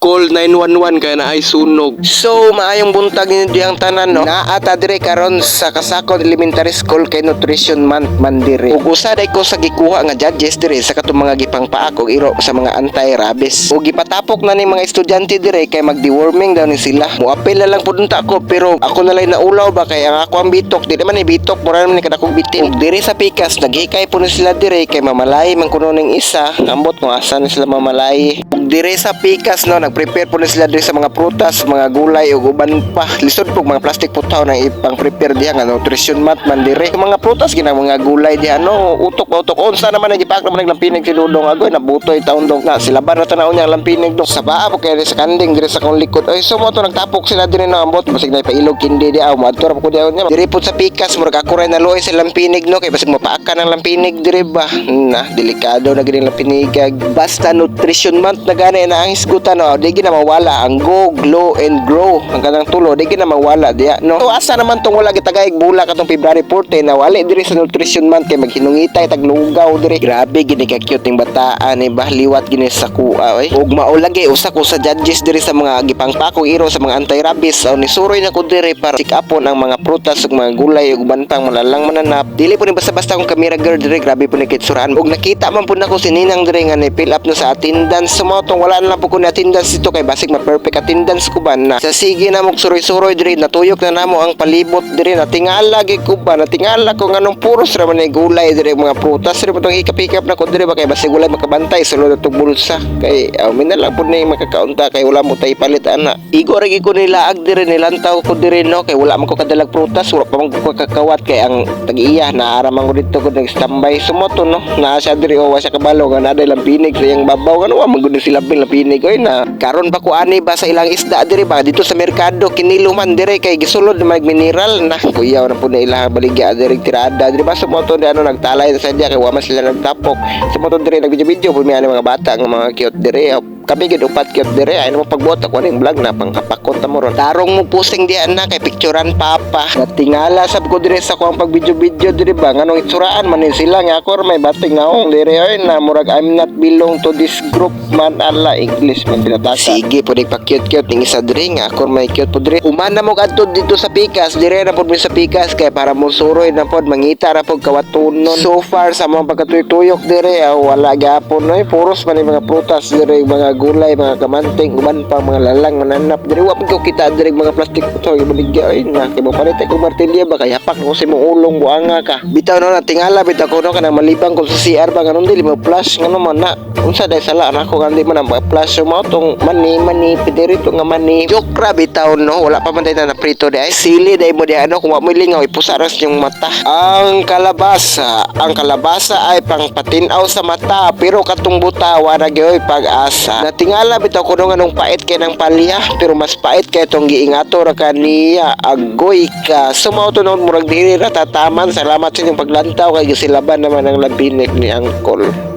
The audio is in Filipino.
call 911 kaya na ay sunog. So maayong buntag ninyo diyang tanan no. Naata dire karon sa Kasakon Elementary School kay Nutrition Month man dire. Ug usa day ko sa gikuha nga judges dire sa katong mga gipangpaak og iro sa mga anti-rabies. Ug gipatapok na ni mga estudyante dire kay mag-deworming daw ni sila. Muapil na lang pud unta ako pero ako na lang naulaw ba kay ang ako ang bitok di naman ni bitok mura naman ni kadakong bitin. Ug dire sa pikas naghikay po ni sila dire kay mamalay man kuno ning isa ambot kung asa ni sila mamalay. Ug dire sa pikas no prepare po na sila din sa mga prutas, mga gulay o uban pa. Lisod po mga plastic putaw na ipang prepare diha nga nutrition mat man dire. Mga prutas gina mga gulay diha no utok unsa naman nagipak naman naglampinig si Dudong agoy nabutoy taon dong na sila ba na tanaw niya lampinig dong sa baa po kay sa kanding dire sa kong likod. Ay so mo to nagtapok sila dire no ambot basig na pailog kindi di aw moadto ra ko diha niya. Dire po sa pikas murag ako ray naluoy sa lampinig no kay basig mapaaka ng lampinig dire ba. Na delikado na gid lampinig basta nutrition month na gani na ang isgutan no di na mawala ang go, glow, and grow ang kanang tulo, di na mawala diya no? So asa naman tong wala gitagayag bula katong February 14 na wali diri sa nutrition month kay maghinungitay taglugaw diri. Grabe gini ka cute ning bataan ni bahliwat gini sa kuha oy. Ug maulagi usa ko sa judges diri sa mga gipangpakong iro sa mga anti-rabies o ni suroy na ko diri para check upon ang mga prutas ug mga gulay ug uban pang malalang mananap. Dili po ni basta-basta akong camera girl diri, grabe po ni kitsuraan. Ug nakita man po nako si Ninang diri nga ni fill up na sa attendance. Sumotong wala na lang po ko ni attendance dito kay basig ma-perfect attendance ko ba na sa sige na mo suroy-suroy diri natuyok na namo ang palibot diri natingala gi ko ba natingala ko nganong puros ra man gulay diri mga prutas diri patong hikap-hikap na ko diri ba kay basig gulay makabantay sulod atong bulsa kay min na lang pud ni makakaunta kay wala mo tay palit ana igo ra gi ko nilaag diri nilantaw ko diri no kay wala man ko kadalag prutas wala pa man ko kakawat kay ang tag-iya naara man ko dito ko nag-standby sumoto no naa siya diri o wa siya kabalo nga naday lampinig sa iyang babaw ano wa man gud sila lampinig oy na karon ba ko ani ba sa ilang isda diri ba dito sa merkado kinilo man diri kay gisulod na mineral na kuyaw na pud na ilang baligya diri tirada diri ba sa moto di ano nagtalay sa dia kay wa man sila nagtapok sa moto diri nagvideo pud mi ani mga bata nga mga cute diri kami gid upat cute diri ay mo pagbuot ako ning vlog na pangkapakot mo ron tarong mo pusing diyan na kay picturean papa natingala sab ko diri sa kuang pagvideo diri ba nganong itsuraan man sila nga ako may bating naong diri oy na murag I'm not belong to this group man ala English man pinatasa sige pud pa-cute ning isa diri nga ako may cute pud diri umana mo kadto dito sa pikas dire na pud mi sa pikas kay para mo suroy na pud mangita ra pud kawatunon so far sa mga pagkatuyok diri wala gyapon oy puros man mga prutas diri mga gulay mga kamanting uban pa mga lalang mananap diri wa pud ko kita diri mga plastic to ibaligya ay na kay mo palit ko martilya ba kay hapak ko si mo ulong buanga ka bitaw no natingala bitaw ko no kanang malibang ko sa CR ba nganon dili mo flash ngano man na unsa day sala na ko kandi man ang flash mo tong mani pidiri to nga mani joke ra bitaw no wala pa man day na prito day sili day mo day ano kung wa mo lingaw ipusaras yung mata ang kalabasa ay pangpatinaw sa mata pero katong buta wa na gyoy pag-asa natingala bitaw ko nga nung pait kay ng palya pero mas pait kay tong giingato ra kaniya agoy ka sumaw to murag diri ra tataman salamat sa inyong paglantaw kay gisilaban naman ang lampinig ni Angkol.